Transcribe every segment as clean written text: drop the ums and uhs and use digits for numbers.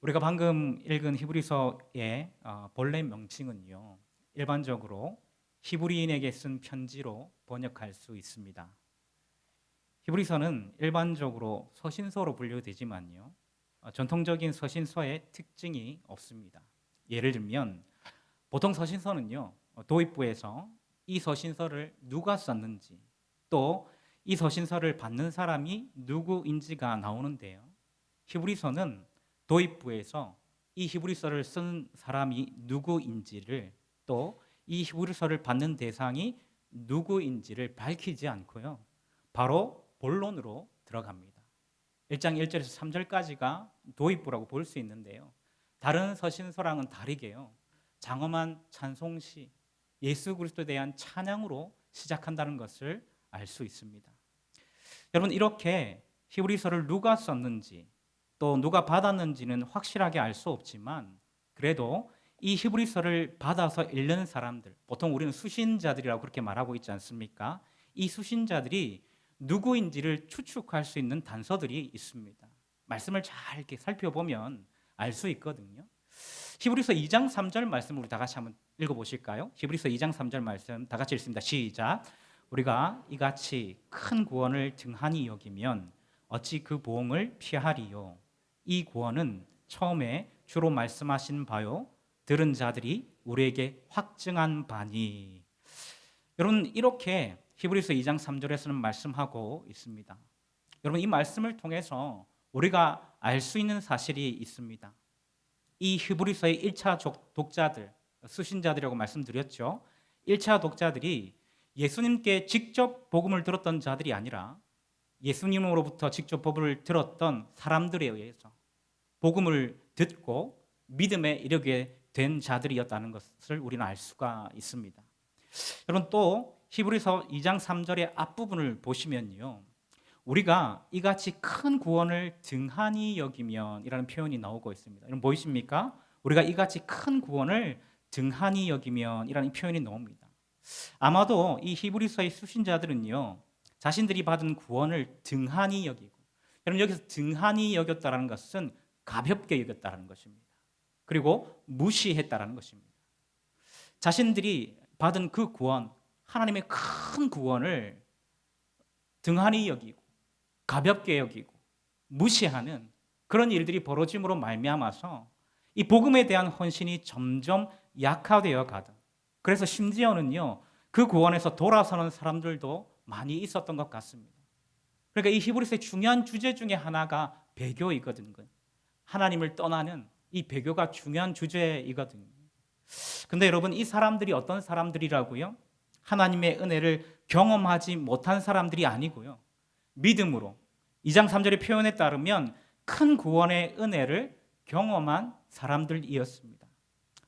우리가 방금 읽은 히브리서의 본래 명칭은요, 일반적으로 히브리인에게 쓴 편지로 번역할 수 있습니다. 히브리서는 일반적으로 서신서로 분류되지만요, 전통적인 서신서의 특징이 없습니다. 예를 들면 보통 서신서는요, 도입부에서 이 서신서를 누가 썼는지, 또 이 서신서를 받는 사람이 누구인지가 나오는데요, 히브리서는 도입부에서 이 히브리서를 쓴 사람이 누구인지를, 또 이 히브리서를 받는 대상이 누구인지를 밝히지 않고요, 바로 본론으로 들어갑니다. 1장 1절에서 3절까지가 도입부라고 볼 수 있는데요, 다른 서신서랑은 다르게요, 장엄한 찬송시, 예수 그리스도에 대한 찬양으로 시작한다는 것을 알 수 있습니다. 여러분, 이렇게 히브리서를 누가 썼는지 또 누가 받았는지는 확실하게 알 수 없지만, 그래도 이 히브리서를 받아서 읽는 사람들, 보통 우리는 수신자들이라고 그렇게 말하고 있지 않습니까? 이 수신자들이 누구인지를 추측할 수 있는 단서들이 있습니다. 말씀을 잘 이렇게 살펴보면 알 수 있거든요. 히브리서 2장 3절 말씀 우리 다 같이 한번 읽어보실까요? 히브리서 2장 3절 말씀 다 같이 읽습니다. 시작. 우리가 이같이 큰 구원을 등한히 여기면 어찌 그 보응을 피하리요? 이 구원은 처음에 주로 말씀하신 바요, 들은 자들이 우리에게 확증한 바니. 여러분, 이렇게 히브리서 2장 3절에서는 말씀하고 있습니다. 여러분, 이 말씀을 통해서 우리가 알 수 있는 사실이 있습니다. 이 히브리서의 1차 독자들, 수신자들이라고 말씀드렸죠. 1차 독자들이 예수님께 직접 복음을 들었던 자들이 아니라 예수님으로부터 직접 복음을 들었던 사람들에 의해서 복음을 듣고 믿음에 이르게 된 자들이었다는 것을 우리는 알 수가 있습니다. 여러분, 또 히브리서 2장 3절의 앞부분을 보시면요, 우리가 이같이 큰 구원을 등한히 여기면 이라는 표현이 나오고 있습니다. 여러분, 보이십니까? 우리가 이같이 큰 구원을 등한히 여기면 이라는 표현이 나옵니다. 아마도 이 히브리서의 수신자들은요, 자신들이 받은 구원을 등한히 여기고, 여러분, 여기서 등한히 여겼다는 것은 가볍게 여겼다는 것입니다. 그리고 무시했다는 것입니다. 자신들이 받은 그 구원, 하나님의 큰 구원을 등한히 여기고 가볍게 여기고 무시하는 그런 일들이 벌어짐으로 말미암아서 이 복음에 대한 헌신이 점점 약화되어 가다. 그래서 심지어는요, 그 구원에서 돌아서는 사람들도 많이 있었던 것 같습니다. 그러니까 이 히브리서의 중요한 주제 중에 하나가 배교이거든요. 하나님을 떠나는 이 배교가 중요한 주제이거든요. 근데 여러분, 이 사람들이 어떤 사람들이라고요? 하나님의 은혜를 경험하지 못한 사람들이 아니고요, 믿음으로 2장 3절의 표현에 따르면 큰 구원의 은혜를 경험한 사람들이었습니다.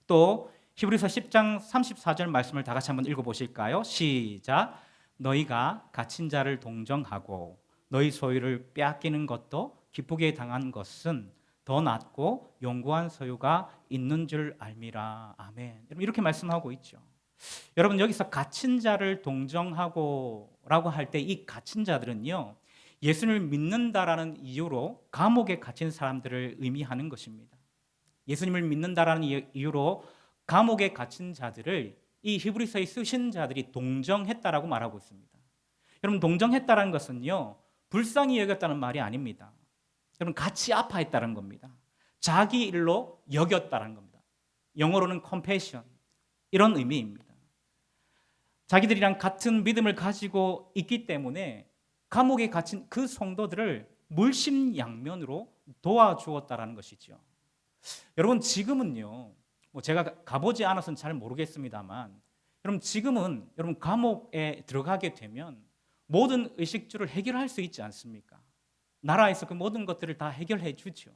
또 히브리서 10장 34절 말씀을 다 같이 한번 읽어보실까요? 시작. 너희가 갇힌 자를 동정하고 너희 소유를 빼앗기는 것도 기쁘게 당한 것은 더 낫고 영구한 소유가 있는 줄 알미라. 아멘. 여러분, 이렇게 말씀하고 있죠. 여러분, 여기서 갇힌 자를 동정하고 라고 할 때 이 갇힌 자들은요, 예수님을 믿는다라는 이유로 감옥에 갇힌 사람들을 의미하는 것입니다. 예수님을 믿는다라는 이유로 감옥에 갇힌 자들을 이 히브리서의 쓰신 자들이 동정했다라고 말하고 있습니다. 여러분, 동정했다라는 것은요, 불쌍히 여겼다는 말이 아닙니다. 여러분, 같이 아파했다는 겁니다. 자기 일로 여겼다는 겁니다. 영어로는 compassion, 이런 의미입니다. 자기들이랑 같은 믿음을 가지고 있기 때문에 감옥에 갇힌 그 성도들을 물심양면으로 도와주었다는 것이죠. 여러분, 지금은요, 제가 가보지 않아서는 잘 모르겠습니다만, 여러분, 지금은 여러분 감옥에 들어가게 되면 모든 의식주를 해결할 수 있지 않습니까? 나라에서 그 모든 것들을 다 해결해 주죠.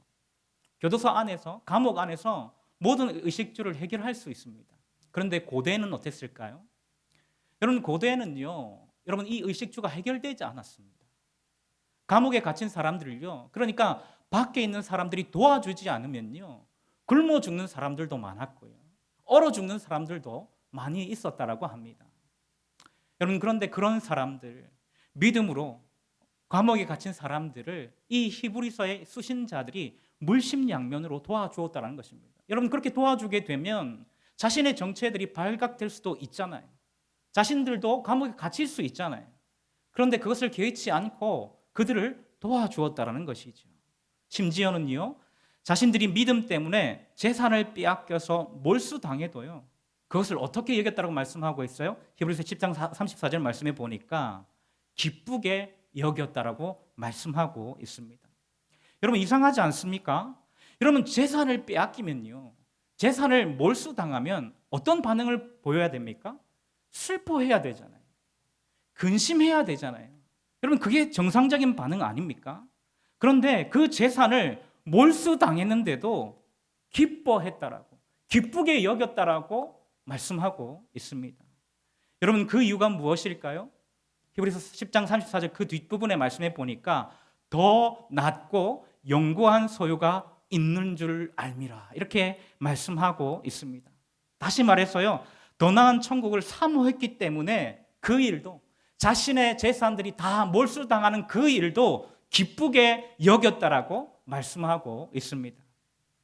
교도소 안에서, 감옥 안에서 모든 의식주를 해결할 수 있습니다. 그런데 고대는 어땠을까요? 여러분, 고대는요, 여러분, 이 의식주가 해결되지 않았습니다. 감옥에 갇힌 사람들을요, 그러니까 밖에 있는 사람들이 도와주지 않으면요, 굶어 죽는 사람들도 많았고요, 얼어 죽는 사람들도 많이 있었다라고 합니다. 여러분, 그런데 그런 사람들, 믿음으로 감옥에 갇힌 사람들을 이 히브리서의 수신자들이 물심양면으로 도와주었다는 것입니다. 여러분, 그렇게 도와주게 되면 자신의 정체들이 발각될 수도 있잖아요. 자신들도 감옥에 갇힐 수 있잖아요. 그런데 그것을 개의치 않고 그들을 도와주었다는 것이죠. 심지어는요, 자신들이 믿음 때문에 재산을 빼앗겨서 몰수당해도요, 그것을 어떻게 여겼다고 말씀하고 있어요? 히브리서 10장 34절 말씀에 보니까 기쁘게 여겼다라고 말씀하고 있습니다. 여러분, 이상하지 않습니까? 여러분, 재산을 빼앗기면요, 재산을 몰수당하면 어떤 반응을 보여야 됩니까? 슬퍼해야 되잖아요. 근심해야 되잖아요. 여러분, 그게 정상적인 반응 아닙니까? 그런데 그 재산을 몰수당했는데도 기뻐했다라고, 기쁘게 여겼다라고 말씀하고 있습니다. 여러분, 그 이유가 무엇일까요? 히브리서 10장 34절 그 뒷부분의 말씀에 보니까 더 낫고 영구한 소유가 있는 줄 알미라, 이렇게 말씀하고 있습니다. 다시 말해서요, 더 나은 천국을 사모했기 때문에 그 일도, 자신의 재산들이 다 몰수당하는 그 일도 기쁘게 여겼다라고 말씀하고 있습니다.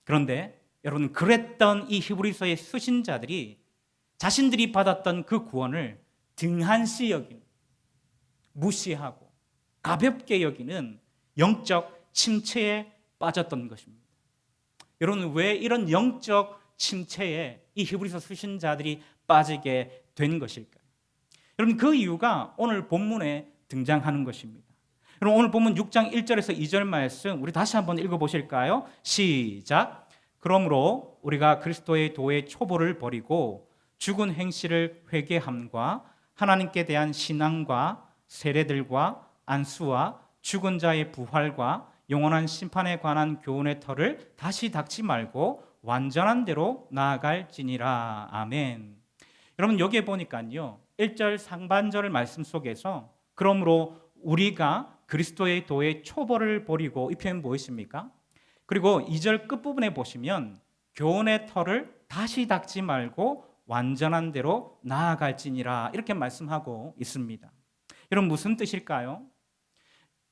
그런데 여러분, 그랬던 이 히브리서의 수신자들이 자신들이 받았던 그 구원을 등한시 여기는, 무시하고 가볍게 여기는 영적 침체에 빠졌던 것입니다. 여러분, 왜 이런 영적 침체에 이 히브리서 수신자들이 빠지게 된 것일까요? 여러분, 그 이유가 오늘 본문에 등장하는 것입니다. 여러분, 오늘 본문 6장 1절에서 2절 말씀 우리 다시 한번 읽어보실까요? 시작. 그러므로 우리가 그리스도의 도의 초보를 버리고 죽은 행실을 회개함과 하나님께 대한 신앙과 세례들과 안수와 죽은 자의 부활과 영원한 심판에 관한 교훈의 터를 다시 닦지 말고 완전한 대로 나아갈지니라. 아멘. 여러분, 여기에 보니까요, 1절 상반절 말씀 속에서 그러므로 우리가 그리스도의 도의 초보를 버리고, 이 표현 무엇입니까? 그리고 2절 끝부분에 보시면 교훈의 터를 다시 닦지 말고 완전한 대로 나아갈지니라, 이렇게 말씀하고 있습니다. 여러분, 무슨 뜻일까요?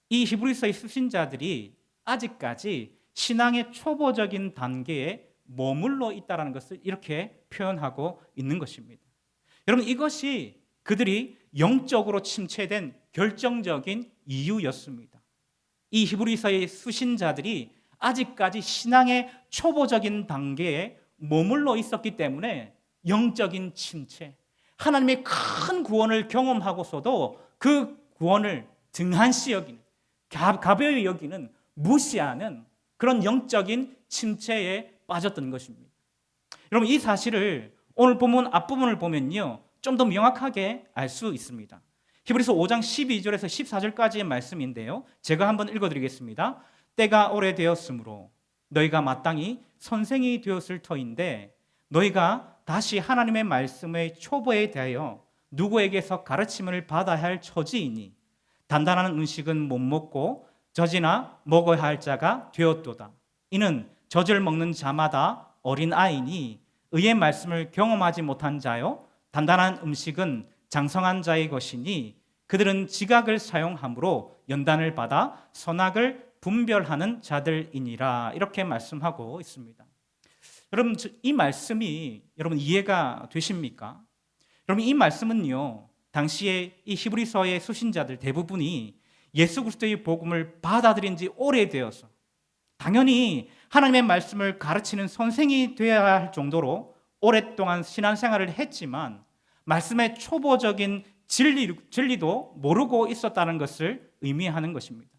이 히브리서의 수신자들이 아직까지 신앙의 초보적인 단계에 머물러 있다는 것을 이렇게 표현하고 있는 것입니다. 여러분, 이것이 그들이 영적으로 침체된 결정적인 이유였습니다. 이 히브리서의 수신자들이 아직까지 신앙의 초보적인 단계에 머물러 있었기 때문에 영적인 침체, 하나님의 큰 구원을 경험하고서도 그 구원을 등한시 여기는, 가벼이 여기는, 무시하는 그런 영적인 침체에 빠졌던 것입니다. 여러분, 이 사실을 오늘 본문 앞부분을 보면요, 좀 더 명확하게 알 수 있습니다. 히브리서 5장 12절에서 14절까지의 말씀인데요, 제가 한번 읽어드리겠습니다. 때가 오래되었으므로 너희가 마땅히 선생이 되었을 터인데 너희가 다시 하나님의 말씀의 초보에 대하여 누구에게서 가르침을 받아야 할 처지이니 단단한 음식은 못 먹고 젖이나 먹어야 할 자가 되었도다. 이는 젖을 먹는 자마다 어린아이니 의의 말씀을 경험하지 못한 자요 단단한 음식은 장성한 자의 것이니 그들은 지각을 사용함으로 연단을 받아 선악을 분별하는 자들이니라. 이렇게 말씀하고 있습니다. 여러분, 이 말씀이 여러분 이해가 되십니까? 여러분, 이 말씀은요, 당시에 이 히브리서의 수신자들 대부분이 예수 그리스도의 복음을 받아들인 지 오래되어서 당연히 하나님의 말씀을 가르치는 선생이 되어야 할 정도로 오랫동안 신앙생활을 했지만 말씀의 초보적인 진리도 모르고 있었다는 것을 의미하는 것입니다.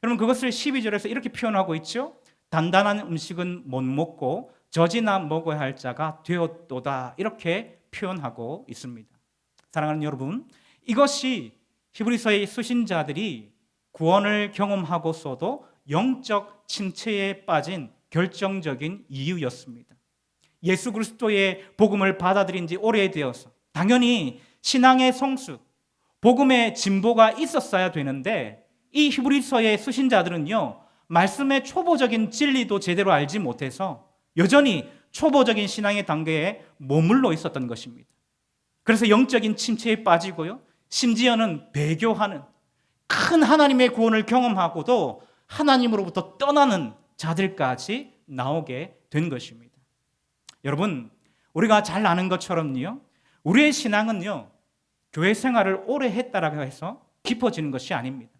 여러분, 그것을 12절에서 이렇게 표현하고 있죠. 단단한 음식은 못 먹고 젖이나 먹어야 할 자가 되었도다. 이렇게 표현하고 있습니다. 사랑하는 여러분, 이것이 히브리서의 수신자들이 구원을 경험하고서도 영적 침체에 빠진 결정적인 이유였습니다. 예수 그리스도의 복음을 받아들인 지 오래되어서 당연히 신앙의 성숙, 복음의 진보가 있었어야 되는데 이 히브리서의 수신자들은요, 말씀의 초보적인 진리도 제대로 알지 못해서 여전히 초보적인 신앙의 단계에 머물러 있었던 것입니다. 그래서 영적인 침체에 빠지고요, 심지어는 배교하는, 큰 하나님의 구원을 경험하고도 하나님으로부터 떠나는 자들까지 나오게 된 것입니다. 여러분, 우리가 잘 아는 것처럼요, 우리의 신앙은요, 교회 생활을 오래 했다라고 해서 깊어지는 것이 아닙니다.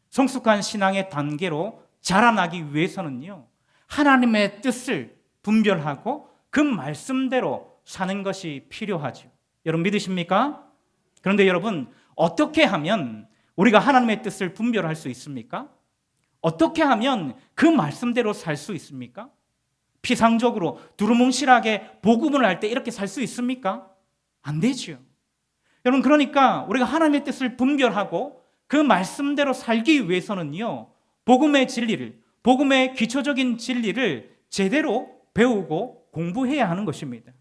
성숙한 신앙의 단계로 자라나기 위해서는요, 하나님의 뜻을 분별하고 그 말씀대로 사는 것이 필요하죠. 여러분 믿으십니까? 그런데 여러분, 어떻게 하면 우리가 하나님의 뜻을 분별할 수 있습니까? 어떻게 하면 그 말씀대로 살 수 있습니까? 피상적으로 두루뭉실하게 복음을 할 때 이렇게 살 수 있습니까? 안 되죠. 여러분, 그러니까 우리가 하나님의 뜻을 분별하고 그 말씀대로 살기 위해서는요, 복음의 진리를, 복음의 기초적인 진리를 제대로 배우고 공부해야 하는 것입니다.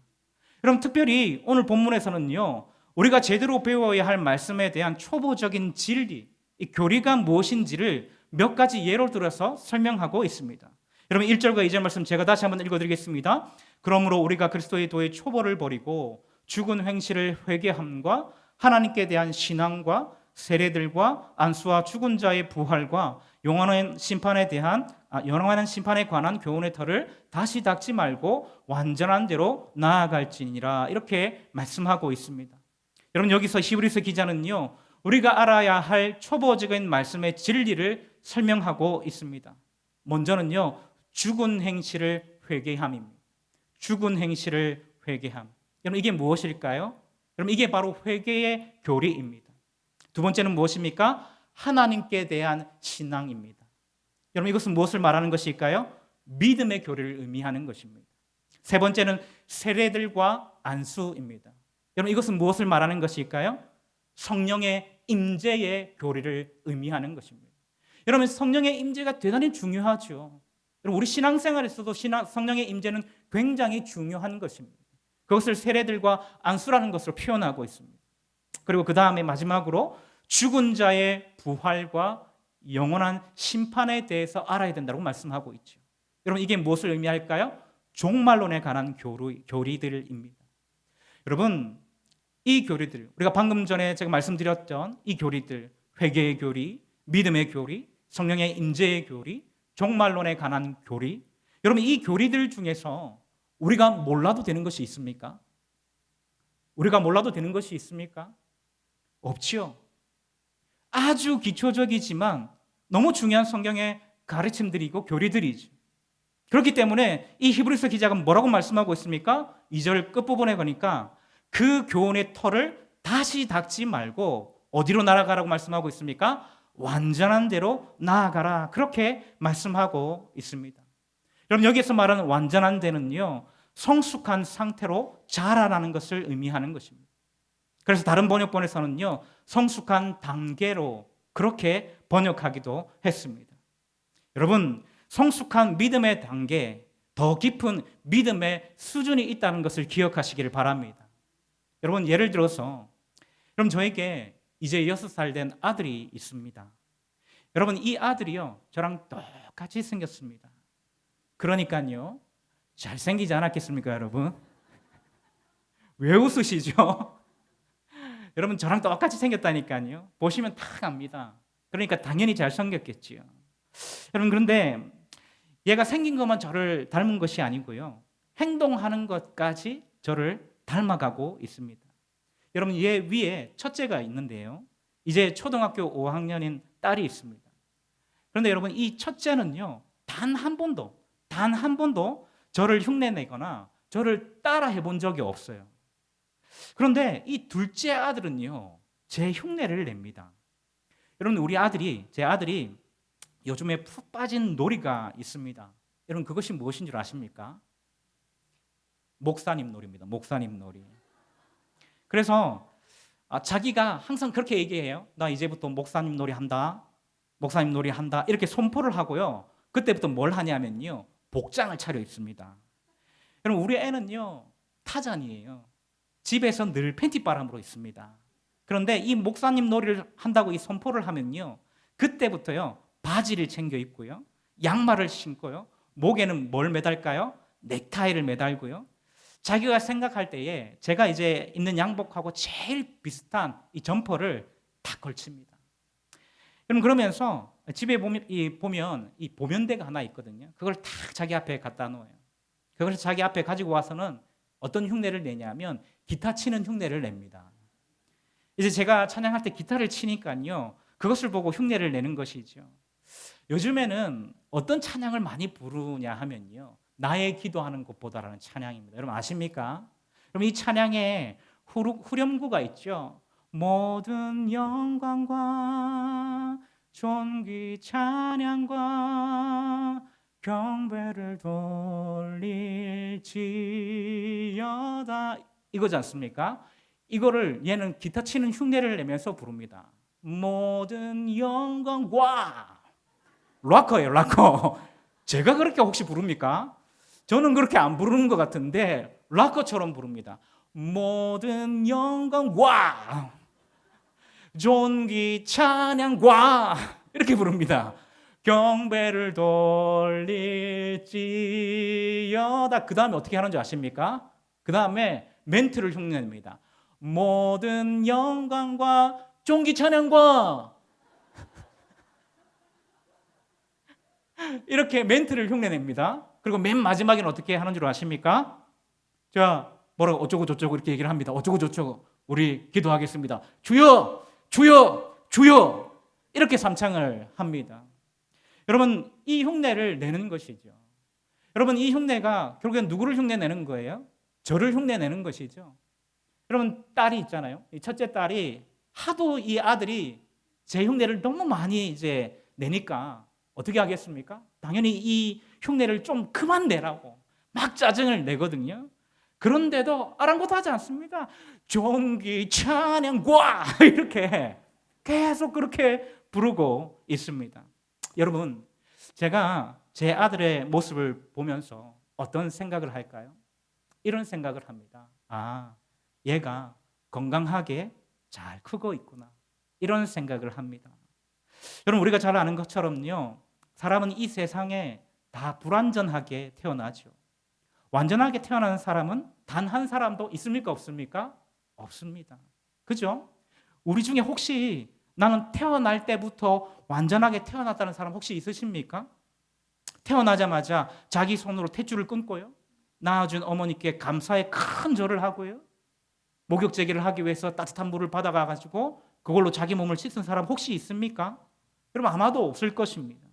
여러분, 특별히 오늘 본문에서는요, 우리가 제대로 배워야 할 말씀에 대한 초보적인 진리, 이 교리가 무엇인지를 몇 가지 예를 들어서 설명하고 있습니다. 여러분, 1절과 2절 말씀 제가 다시 한번 읽어드리겠습니다. 그러므로 우리가 그리스도의 도의 초보를 버리고 죽은 행실을 회개함과 하나님께 대한 신앙과 세례들과 안수와 죽은 자의 부활과 영원한 심판에 관한 교훈의 터를 다시 닦지 말고 완전한 대로 나아갈지니라, 이렇게 말씀하고 있습니다. 여러분, 여기서 히브리서 기자는요, 우리가 알아야 할 초보적인 말씀의 진리를 설명하고 있습니다. 먼저는요, 죽은 행실을 회개함입니다. 죽은 행실을 회개함. 여러분, 이게 무엇일까요? 여러분, 이게 바로 회개의 교리입니다. 두 번째는 무엇입니까? 하나님께 대한 신앙입니다. 여러분, 이것은 무엇을 말하는 것일까요? 믿음의 교리를 의미하는 것입니다. 세 번째는 세례들과 안수입니다. 여러분, 이것은 무엇을 말하는 것일까요? 성령의 임재의 교리를 의미하는 것입니다. 여러분, 성령의 임재가 대단히 중요하죠. 여러분, 우리 신앙생활에서도 성령의 임재는 굉장히 중요한 것입니다. 그것을 세례들과 안수라는 것으로 표현하고 있습니다. 그리고 그 다음에 마지막으로 죽은 자의 부활과 영원한 심판에 대해서 알아야 된다고 말씀하고 있죠. 여러분, 이게 무엇을 의미할까요? 종말론에 관한 교리들입니다. 여러분, 이 교리들, 우리가 방금 전에 제가 말씀드렸던 이 교리들, 회개의 교리, 믿음의 교리, 성령의 임재의 교리, 종말론에 관한 교리, 여러분, 이 교리들 중에서 우리가 몰라도 되는 것이 있습니까? 우리가 몰라도 되는 것이 있습니까? 없지요. 아주 기초적이지만 너무 중요한 성경의 가르침들이고 교리들이죠. 그렇기 때문에 이 히브리서 기자가 뭐라고 말씀하고 있습니까? 2절 끝부분에 보니까 그 교훈의 터를 다시 닦지 말고 어디로 날아가라고 말씀하고 있습니까? 완전한 대로 나아가라, 그렇게 말씀하고 있습니다. 여러분, 여기에서 말하는 완전한 데는요, 성숙한 상태로 자라나는 것을 의미하는 것입니다. 그래서 다른 번역본에서는요, 성숙한 단계로 그렇게 번역하기도 했습니다. 여러분, 성숙한 믿음의 단계, 더 깊은 믿음의 수준이 있다는 것을 기억하시기를 바랍니다. 여러분, 예를 들어서 여러분, 저에게 이제 6살 된 아들이 있습니다. 여러분, 이 아들이요, 저랑 똑같이 생겼습니다. 그러니까요, 잘생기지 않았겠습니까, 여러분? 왜 웃으시죠? 여러분, 저랑 똑같이 생겼다니까요. 보시면 다 압니다. 그러니까 당연히 잘생겼겠지요. 여러분, 그런데 얘가 생긴 것만 저를 닮은 것이 아니고요, 행동하는 것까지 저를 닮아가고 있습니다. 여러분, 얘 위에 첫째가 있는데요, 이제 초등학교 5학년인 딸이 있습니다. 그런데 여러분, 이 첫째는요, 단 한 번도 저를 흉내내거나 저를 따라해 본 적이 없어요. 그런데 이 둘째 아들은요, 제 흉내를 냅니다. 여러분, 제 아들이 요즘에 푹 빠진 놀이가 있습니다. 여러분, 그것이 무엇인 줄 아십니까? 목사님 놀이입니다. 목사님 놀이. 그래서 자기가 항상 그렇게 얘기해요. 나 이제부터 목사님 놀이 한다. 목사님 놀이 한다. 이렇게 선포를 하고요, 그때부터 뭘 하냐면요, 복장을 차려 입습니다. 여러분, 우리 애는요, 타잔이에요. 집에서 늘 팬티바람으로 있습니다. 그런데 이 목사님 놀이를 한다고 이 선포를 하면요, 그때부터요, 바지를 챙겨 입고요, 양말을 신고요, 목에는 뭘 매달까요? 넥타이를 매달고요, 자기가 생각할 때에 제가 이제 입는 양복하고 제일 비슷한 이 점퍼를 딱 걸칩니다. 여러분, 그러면서 집에 보면 이 보면대가 하나 있거든요. 그걸 탁 자기 앞에 갖다 놓아요. 그걸 자기 앞에 가지고 와서는 어떤 흉내를 내냐면 기타 치는 흉내를 냅니다. 이제 제가 찬양할 때 기타를 치니까요, 그것을 보고 흉내를 내는 것이죠. 요즘에는 어떤 찬양을 많이 부르냐 하면요, 나의 기도하는 것보다라는 찬양입니다. 여러분 아십니까? 그럼 이 찬양에 후렴구가 있죠. 모든 영광과 존귀 찬양과 경배를 돌릴지어다, 이거지 않습니까? 이거를 얘는 기타 치는 흉내를 내면서 부릅니다. 모든 영광과, 락커예요, 락커. 제가 그렇게 혹시 부릅니까? 저는 그렇게 안 부르는 것 같은데 락커처럼 부릅니다. 모든 영광과 존귀 찬양과, 이렇게 부릅니다. 경배를 돌릴지어다. 그 다음에 어떻게 하는지 아십니까? 그 다음에 멘트를 흉내냅니다. 모든 영광과 존귀 찬양과, 이렇게 멘트를 흉내냅니다. 그리고 맨 마지막에는 어떻게 하는 줄 아십니까? 자, 뭐라고 어쩌고 저쩌고 이렇게 얘기를 합니다. 어쩌고 저쩌고 우리 기도하겠습니다. 주여, 주여, 주여, 이렇게 삼창을 합니다. 여러분, 이 흉내를 내는 것이죠. 여러분, 이 흉내가 결국엔 누구를 흉내내는 거예요? 저를 흉내내는 것이죠. 여러분, 딸이 있잖아요. 이 첫째 딸이 하도 이 아들이 제 흉내를 너무 많이 이제 내니까 어떻게 하겠습니까? 당연히 이 흉내를 좀 그만 내라고 막 짜증을 내거든요. 그런데도 아랑곳하지 않습니다. 존귀 찬양과, 이렇게 계속 그렇게 부르고 있습니다. 여러분, 제가 제 아들의 모습을 보면서 어떤 생각을 할까요? 이런 생각을 합니다. 아, 얘가 건강하게 잘 크고 있구나, 이런 생각을 합니다. 여러분, 우리가 잘 아는 것처럼요, 사람은 이 세상에 다 불완전하게 태어나죠. 완전하게 태어나는 사람은 단 한 사람도 있습니까? 없습니까? 없습니다. 그죠? 우리 중에 혹시 나는 태어날 때부터 완전하게 태어났다는 사람 혹시 있으십니까? 태어나자마자 자기 손으로 탯줄을 끊고요, 낳아준 어머니께 감사의 큰 절을 하고요, 목욕제기를 하기 위해서 따뜻한 물을 받아가지고 그걸로 자기 몸을 씻은 사람 혹시 있습니까? 여러분, 아마도 없을 것입니다.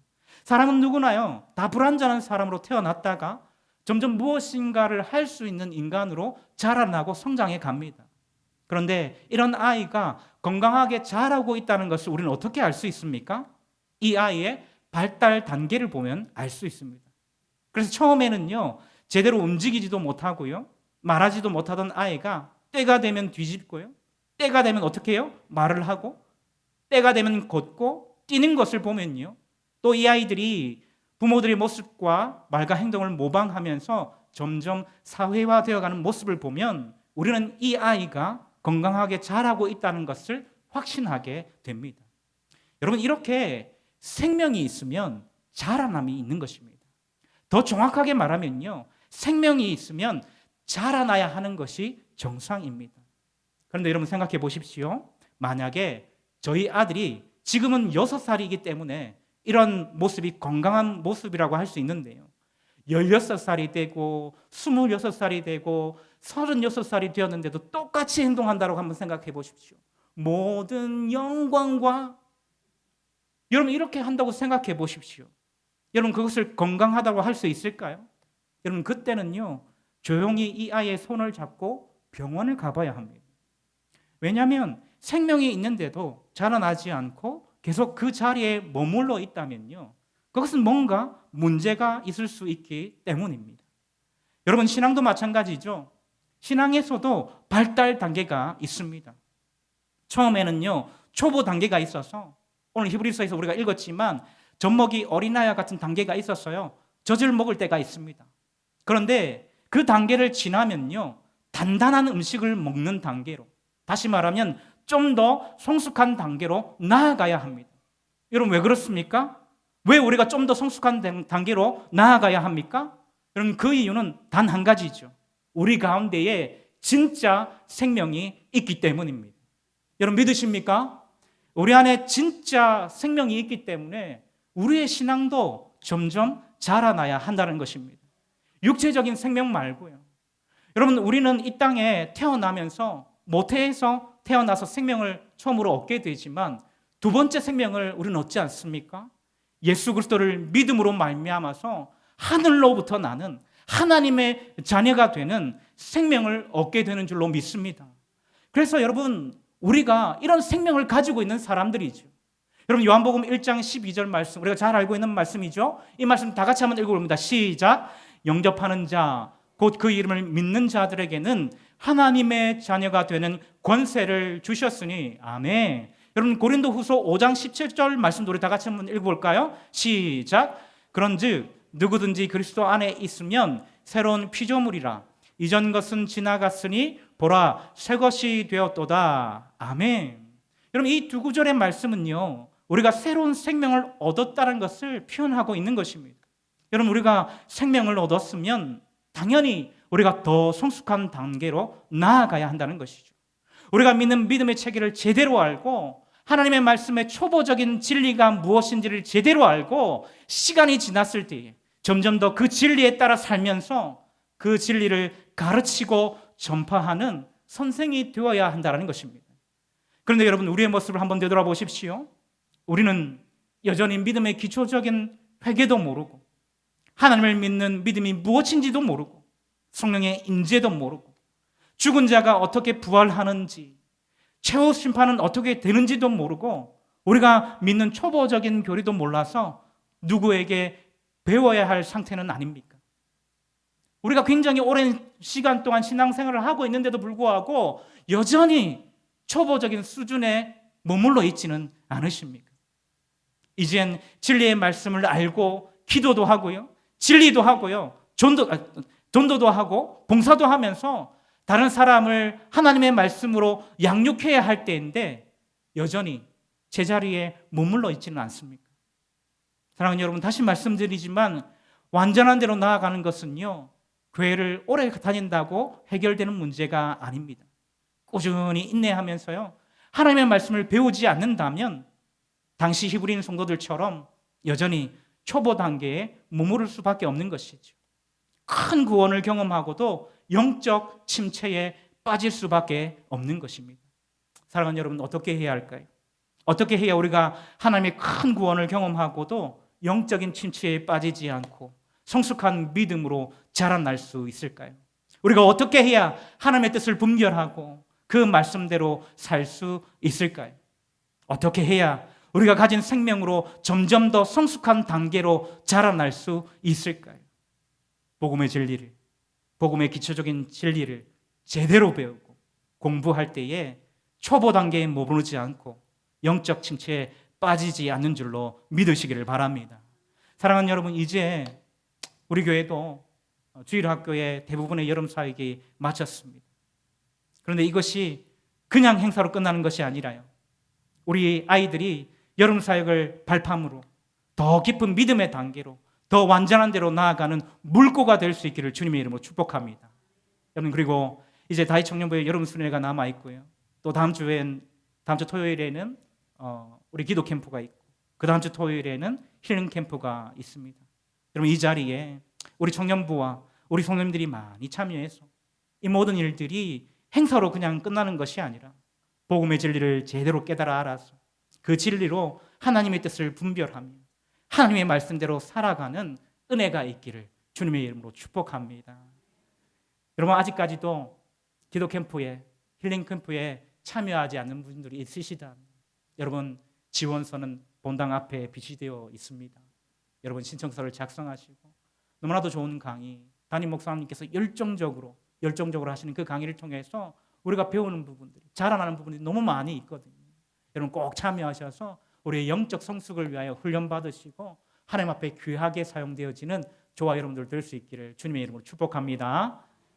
사람은 누구나요, 다 불완전한 사람으로 태어났다가 점점 무엇인가를 할 수 있는 인간으로 자라나고 성장해 갑니다. 그런데 이런 아이가 건강하게 자라고 있다는 것을 우리는 어떻게 알 수 있습니까? 이 아이의 발달 단계를 보면 알 수 있습니다. 그래서 처음에는요, 제대로 움직이지도 못하고요, 말하지도 못하던 아이가 때가 되면 뒤집고요, 때가 되면 어떻게 해요? 말을 하고, 때가 되면 걷고 뛰는 것을 보면요, 또 이 아이들이 부모들의 모습과 말과 행동을 모방하면서 점점 사회화되어가는 모습을 보면 우리는 이 아이가 건강하게 자라고 있다는 것을 확신하게 됩니다. 여러분, 이렇게 생명이 있으면 자라남이 있는 것입니다. 더 정확하게 말하면요, 생명이 있으면 자라나야 하는 것이 정상입니다. 그런데 여러분 생각해 보십시오. 만약에 저희 아들이 지금은 6살이기 때문에 이런 모습이 건강한 모습이라고 할 수 있는데요, 16살이 되고 26살이 되고 36살이 되었는데도 똑같이 행동한다고 한번 생각해 보십시오. 모든 영광과, 여러분 이렇게 한다고 생각해 보십시오. 여러분, 그것을 건강하다고 할 수 있을까요? 여러분, 그때는요, 조용히 이 아이의 손을 잡고 병원을 가봐야 합니다. 왜냐하면 생명이 있는데도 자라나지 않고 계속 그 자리에 머물러 있다면요, 그것은 뭔가 문제가 있을 수 있기 때문입니다. 여러분, 신앙도 마찬가지죠. 신앙에서도 발달 단계가 있습니다. 처음에는요, 초보 단계가 있어서 오늘 히브리서에서 우리가 읽었지만 젖먹이 어린아이와 같은 단계가 있었어요. 젖을 먹을 때가 있습니다. 그런데 그 단계를 지나면요, 단단한 음식을 먹는 단계로, 다시 말하면 좀 더 성숙한 단계로 나아가야 합니다. 여러분, 왜 그렇습니까? 왜 우리가 좀 더 성숙한 단계로 나아가야 합니까? 여러분, 그 이유는 단 한 가지죠. 우리 가운데에 진짜 생명이 있기 때문입니다. 여러분, 믿으십니까? 우리 안에 진짜 생명이 있기 때문에 우리의 신앙도 점점 자라나야 한다는 것입니다. 육체적인 생명 말고요. 여러분, 우리는 이 땅에 태어나면서 모태에서 태어나서 생명을 처음으로 얻게 되지만 두 번째 생명을 우리는 얻지 않습니까? 예수 그리스도를 믿음으로 말미암아서 하늘로부터 나는 하나님의 자녀가 되는 생명을 얻게 되는 줄로 믿습니다. 그래서 여러분, 우리가 이런 생명을 가지고 있는 사람들이죠. 여러분, 요한복음 1장 12절 말씀, 우리가 잘 알고 있는 말씀이죠. 이 말씀 다 같이 한번 읽어봅니다. 시작. 영접하는 자, 곧 그 이름을 믿는 자들에게는 하나님의 자녀가 되는 권세를 주셨으니. 아멘. 여러분, 고린도후서 5장 17절 말씀도 우리 다 같이 한번 읽어볼까요? 시작. 그런즉 누구든지 그리스도 안에 있으면 새로운 피조물이라. 이전 것은 지나갔으니 보라 새 것이 되었도다. 아멘. 여러분, 이 두 구절의 말씀은요, 우리가 새로운 생명을 얻었다는 것을 표현하고 있는 것입니다. 여러분, 우리가 생명을 얻었으면 당연히 우리가 더 성숙한 단계로 나아가야 한다는 것이죠. 우리가 믿는 믿음의 체계를 제대로 알고 하나님의 말씀의 초보적인 진리가 무엇인지를 제대로 알고 시간이 지났을 때에 점점 더 그 진리에 따라 살면서 그 진리를 가르치고 전파하는 선생이 되어야 한다는 것입니다. 그런데 여러분, 우리의 모습을 한번 되돌아보십시오. 우리는 여전히 믿음의 기초적인 회개도 모르고 하나님을 믿는 믿음이 무엇인지도 모르고 성령의 임재도 모르고 죽은 자가 어떻게 부활하는지 최후 심판은 어떻게 되는지도 모르고 우리가 믿는 초보적인 교리도 몰라서 누구에게 배워야 할 상태는 아닙니까? 우리가 굉장히 오랜 시간 동안 신앙생활을 하고 있는데도 불구하고 여전히 초보적인 수준에 머물러 있지는 않으십니까? 이젠 진리의 말씀을 알고 기도도 하고요, 진리도 하고요, 전도도 하고 봉사도 하면서 다른 사람을 하나님의 말씀으로 양육해야 할 때인데 여전히 제자리에 머물러 있지는 않습니까? 사랑하는 여러분, 다시 말씀드리지만 완전한 대로 나아가는 것은요, 교회를 오래 다닌다고 해결되는 문제가 아닙니다. 꾸준히 인내하면서요, 하나님의 말씀을 배우지 않는다면 당시 히브리인 성도들처럼 여전히 초보 단계에 머무를 수밖에 없는 것이죠. 큰 구원을 경험하고도 영적 침체에 빠질 수밖에 없는 것입니다. 사랑하는 여러분, 어떻게 해야 할까요? 어떻게 해야 우리가 하나님의 큰 구원을 경험하고도 영적인 침체에 빠지지 않고 성숙한 믿음으로 자라날 수 있을까요? 우리가 어떻게 해야 하나님의 뜻을 분별하고 그 말씀대로 살 수 있을까요? 어떻게 해야 우리가 가진 생명으로 점점 더 성숙한 단계로 자라날 수 있을까요? 복음의 진리를, 복음의 기초적인 진리를 제대로 배우고 공부할 때에 초보 단계에 머무르지 않고 영적 침체에 빠지지 않는 줄로 믿으시기를 바랍니다. 사랑하는 여러분, 이제 우리 교회도 주일학교의 대부분의 여름 사역이 마쳤습니다. 그런데 이것이 그냥 행사로 끝나는 것이 아니라요, 우리 아이들이 여름 사역을 발판으로 더 깊은 믿음의 단계로 더 완전한 대로 나아가는 물꼬가 될 수 있기를 주님의 이름으로 축복합니다. 여러분, 그리고 이제 다희 청년부의 여름 순회가 남아 있고요, 또 다음 주 토요일에는 우리 기도 캠프가 있고 그 다음 주 토요일에는 힐링 캠프가 있습니다. 여러분, 이 자리에 우리 청년부와 우리 성도님들이 많이 참여해서 이 모든 일들이 행사로 그냥 끝나는 것이 아니라 복음의 진리를 제대로 깨달아 알아서 그 진리로 하나님의 뜻을 분별하며 하나님의 말씀대로 살아가는 은혜가 있기를 주님의 이름으로 축복합니다. 여러분, 아직까지도 기도 캠프에, 힐링 캠프에 참여하지 않는 분들이 있으시다면 여러분, 지원서는 본당 앞에 비치되어 있습니다. 여러분, 신청서를 작성하시고 너무나도 좋은 강의, 담임 목사님께서 열정적으로 하시는 그 강의를 통해서 우리가 배우는 부분들이, 자라나는 부분들이 너무 많이 있거든요. 여러분, 꼭 참여하셔서 우리의 영적 성숙을 위하여 훈련받으시고 하나님 앞에 귀하게 사용되어지는 저와 여러분들 될 수 있기를 주님의 이름으로 축복합니다.